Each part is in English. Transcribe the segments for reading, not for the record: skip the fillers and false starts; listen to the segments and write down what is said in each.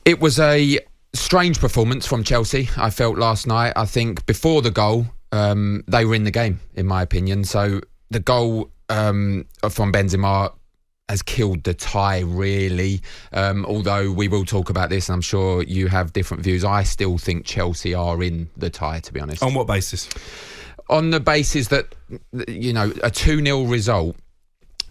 It was a strange performance from Chelsea, I felt, last night. I think before the goal, they were in the game, in my opinion. So the goal from Benzema has killed the tie, really. Although we will talk about this, and I'm sure you have different views. I still think Chelsea are in the tie, to be honest. On what basis? On the basis that, you know, a 2-0 result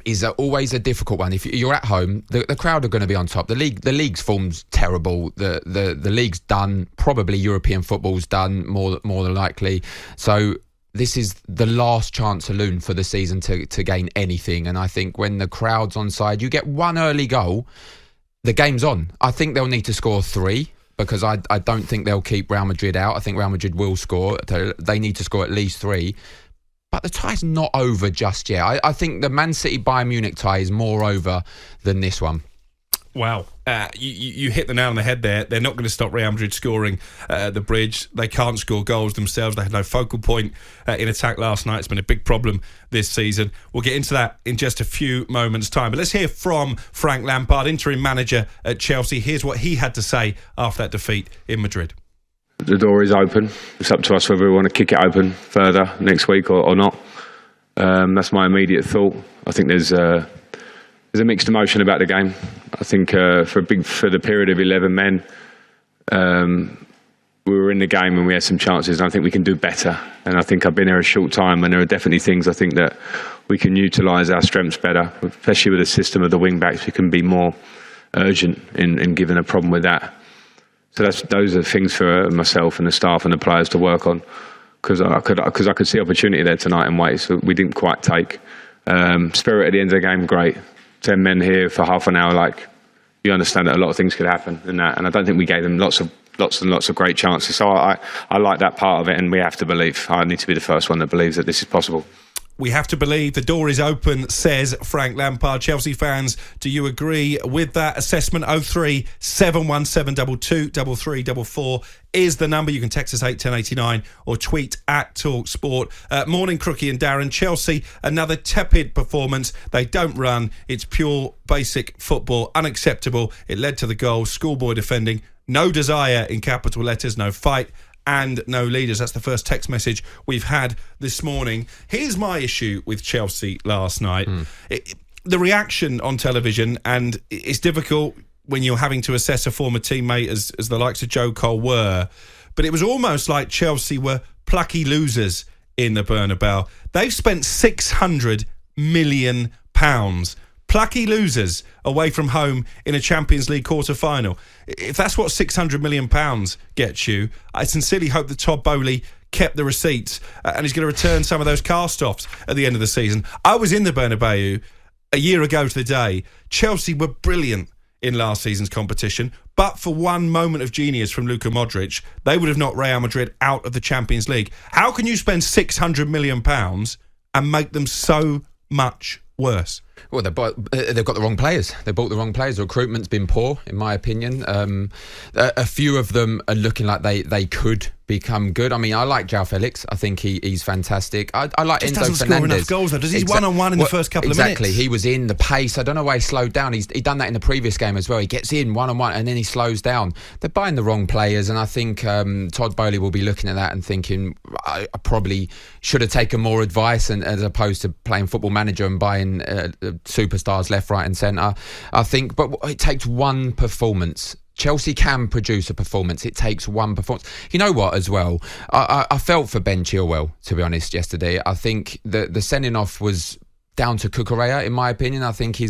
is always a difficult one. If you're at home, the crowd are going to be on top. The league's form's terrible. The league's done. Probably European football's done more than likely. So this is the last chance saloon for the season to gain anything. And I think when the crowd's on side, you get one early goal, the game's on. I think they'll need to score 3 because I don't think they'll keep Real Madrid out. I think Real Madrid will score. They need to score at least 3. But the tie's not over just yet. I think the Man City-Bayern Munich tie is more over than this one. Wow. You hit the nail on the head there. They're not going to stop Real Madrid scoring at the Bridge. They can't score goals themselves. They had no focal point in attack last night. It's been a big problem this season. We'll get into that in just a few moments' time. But let's hear from Frank Lampard, interim manager at Chelsea. Here's what he had to say after that defeat in Madrid. The door is open. It's up to us whether we want to kick it open further next week or not. That's my immediate thought. I think there's a mixed emotion about the game. I think for the period of 11 men, we were in the game and we had some chances, and I think we can do better. And I think I've been here a short time, and there are definitely things I think that we can utilise our strengths better, especially with the system of the wing backs. We can be more urgent in giving a problem with that. So those are things for myself and the staff and the players to work on, because I could see opportunity there tonight in ways that we didn't quite take. Spirit at the end of the game, great. 10 men here for half an hour, like, you understand that a lot of things could happen in that, and I don't think we gave them lots and lots of great chances. So I like that part of it, and we have to believe. I need to be the first one that believes that this is possible. We have to believe. The door is open, says Frank Lampard. Chelsea fans, do you agree with that assessment? 03 717 22 3344 is the number. You can text us 81089 or tweet at talkSPORT. Morning, Crookie and Darren. Chelsea, another tepid performance. They don't run. It's pure basic football. Unacceptable. It led to the goal. Schoolboy defending. No desire in capital letters. No fight. And no leaders. That's the first text message we've had this morning. Here's my issue with Chelsea last night. The reaction on television, and it's difficult when you're having to assess a former teammate as the likes of Joe Cole were, but it was almost like Chelsea were plucky losers in the Bernabeu. They've spent £600 million. Plucky losers away from home in a Champions League quarter-final. If that's what £600 million gets you, I sincerely hope that Todd Boehly kept the receipts and he's going to return some of those cast-offs at the end of the season. I was in the Bernabeu a year ago to the day. Chelsea were brilliant in last season's competition, but for one moment of genius from Luka Modric, they would have knocked Real Madrid out of the Champions League. How can you spend £600 million and make them so much worse? Well, they've got the wrong players. They bought the wrong players. The recruitment's been poor, in my opinion. A few of them are looking like they could become good. I mean, I like João Felix. I think he's fantastic. I like Enzo Fernandez. Doesn't score enough goals, though. Does he one-on-one in the first couple of minutes? Exactly. He was in the pace. I don't know why he slowed down. He done that in the previous game as well. He gets in one-on-one and then he slows down. They're buying the wrong players, and I think Todd Boehly will be looking at that and thinking, I probably should have taken more advice as opposed to playing Football Manager and buying superstars left, right and centre. I think, but it takes one performance. Chelsea can produce a performance. It takes one performance. You know what, as well? I felt for Ben Chilwell, to be honest, yesterday. I think the sending off was down to Cucurella, in my opinion. I think he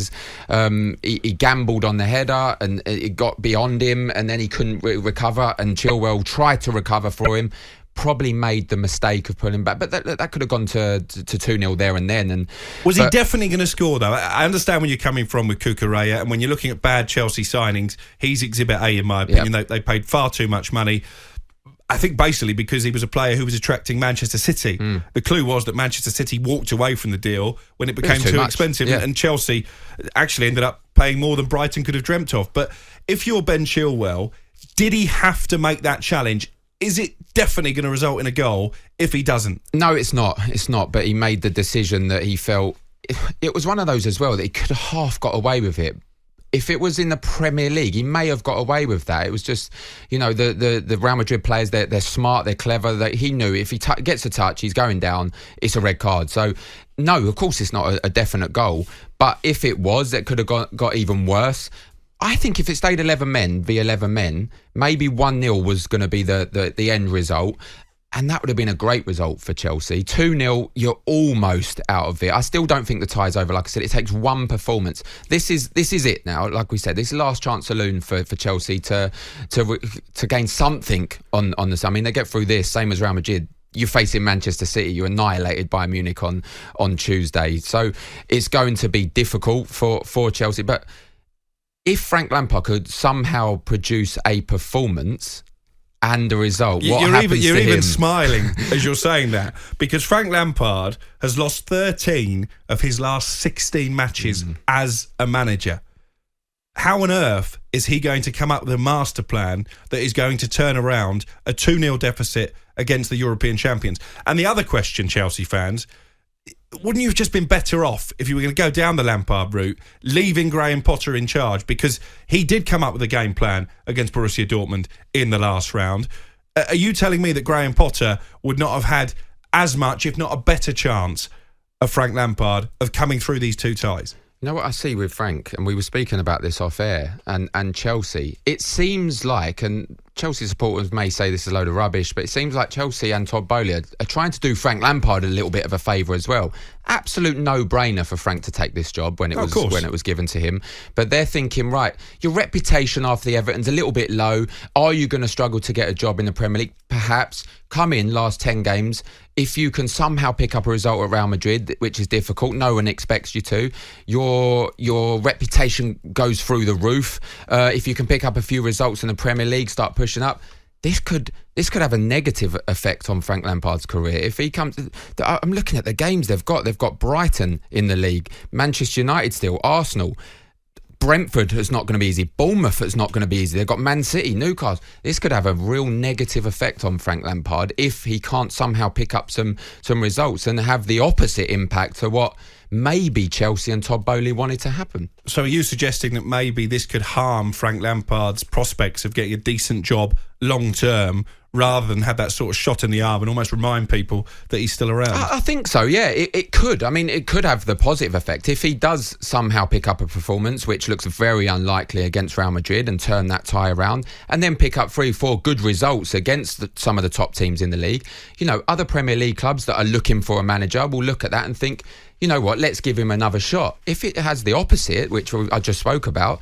gambled on the header and it got beyond him, and then he couldn't recover, and Chilwell tried to recover for him. Probably made the mistake of pulling back, but that could have gone to 2-0 there and then. And was he definitely going to score, though? I understand where you're coming from with Cucurella, and when you're looking at bad Chelsea signings, he's Exhibit A, in my opinion. Yep. They paid far too much money. I think basically because he was a player who was attracting Manchester City. The clue was that Manchester City walked away from the deal when it became too expensive, and Chelsea actually ended up paying more than Brighton could have dreamt of. But if you're Ben Chilwell, did he have to make that challenge? Is it definitely going to result in a goal if he doesn't? No, it's not. It's not. But he made the decision that he felt... It was one of those as well that he could have half got away with it. If it was in the Premier League, he may have got away with that. It was just, the Real Madrid players, they're smart, they're clever. He knew if he gets a touch, he's going down, it's a red card. So, no, of course it's not a definite goal. But if it was, it could have got even worse. I think if it stayed 11 men v 11 men, maybe 1-0 was going to be the end result. And that would have been a great result for Chelsea. 2-0, you're almost out of it. I still don't think the tie's over. Like I said, it takes one performance. This is it now. Like we said, this is last chance saloon for Chelsea to gain something on the. I mean, they get through this, same as Real Madrid. You're facing Manchester City. You're annihilated by Munich on Tuesday. So it's going to be difficult for Chelsea. But if Frank Lampard could somehow produce a performance and the result, you're even smiling as you're saying that, because Frank Lampard has lost 13 of his last 16 matches as a manager. How on earth is he going to come up with a master plan that is going to turn around a 2-0 deficit against the European champions? And the other question, Chelsea fans, wouldn't you have just been better off if you were going to go down the Lampard route, leaving Graham Potter in charge? Because he did come up with a game plan against Borussia Dortmund in the last round. Are you telling me that Graham Potter would not have had as much, if not a better chance, of Frank Lampard of coming through these two ties? You know what I see with Frank, and we were speaking about this off air, and Chelsea, it seems like, and Chelsea supporters may say this is a load of rubbish, but it seems like Chelsea and Todd Bowley are trying to do Frank Lampard a little bit of a favour as well. Absolute no-brainer for Frank to take this job when it was given to him. But they're thinking, right, your reputation after the Everton's a little bit low. Are you going to struggle to get a job in the Premier League? Perhaps. Come in last 10 games. If you can somehow pick up a result at Real Madrid, which is difficult, no one expects you to, your reputation goes through the roof. If you can pick up a few results in the Premier League, start pushing up, this could have a negative effect on Frank Lampard's career. If he comes, I'm looking at the games they've got. They've got Brighton in the league, Manchester United still, Arsenal. Brentford is not going to be easy. Bournemouth is not going to be easy. They've got Man City, Newcastle. This could have a real negative effect on Frank Lampard if he can't somehow pick up some results and have the opposite impact to what maybe Chelsea and Todd Bowley wanted to happen. So are you suggesting that maybe this could harm Frank Lampard's prospects of getting a decent job long term, rather than have that sort of shot in the arm and almost remind people that he's still around? I think so, yeah. It could. I mean, it could have the positive effect. If he does somehow pick up a performance, which looks very unlikely against Real Madrid, and turn that tie around, and then pick up 3-4 good results against some of the top teams in the league, other Premier League clubs that are looking for a manager will look at that and think, you know what, let's give him another shot. If it has the opposite, which I just spoke about,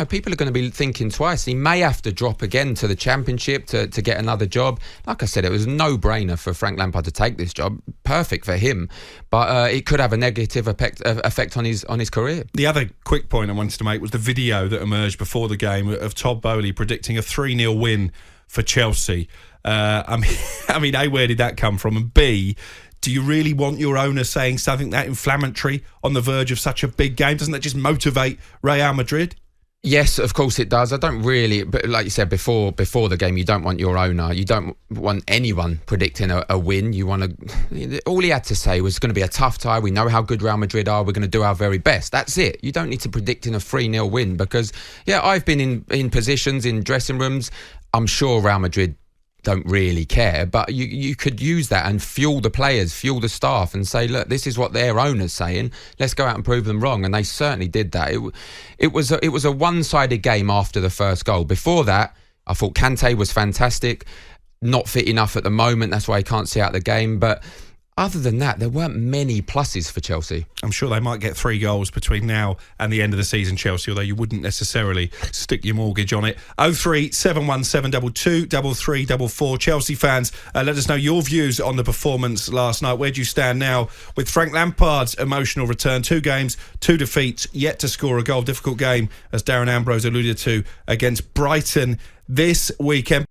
people are going to be thinking twice. He may have to drop again to the Championship to get another job. Like I said, it was a no-brainer for Frank Lampard to take this job. Perfect for him. But it could have a negative effect on his career. The other quick point I wanted to make was the video that emerged before the game of Todd Bowley predicting a 3-0 win for Chelsea. I mean, A, where did that come from? And B, do you really want your owner saying something that inflammatory on the verge of such a big game? Doesn't that just motivate Real Madrid? Yes, of course it does. I don't really, but like you said before the game, you don't want your owner, you don't want anyone predicting a win. You want to. All he had to say was, it's going to be a tough tie. We know how good Real Madrid are. We're going to do our very best. That's it. You don't need to predict in a 3-0 win, because I've been in positions in dressing rooms. I'm sure Real Madrid don't really care, but you could use that and fuel the players, fuel the staff, and say, look, this is what their owner's saying. Let's go out and prove them wrong. And they certainly did that. It was a one-sided game after the first goal. Before that, I thought Kante was fantastic, not fit enough at the moment. That's why he can't see out the game. But other than that, there weren't many pluses for Chelsea. I'm sure they might get 3 goals between now and the end of the season, Chelsea, although you wouldn't necessarily stick your mortgage on it. 03717 223344. Chelsea fans, let us know your views on the performance last night. Where do you stand now with Frank Lampard's emotional return? 2 games, 2 defeats, yet to score a goal. Difficult game, as Darren Ambrose alluded to, against Brighton this weekend.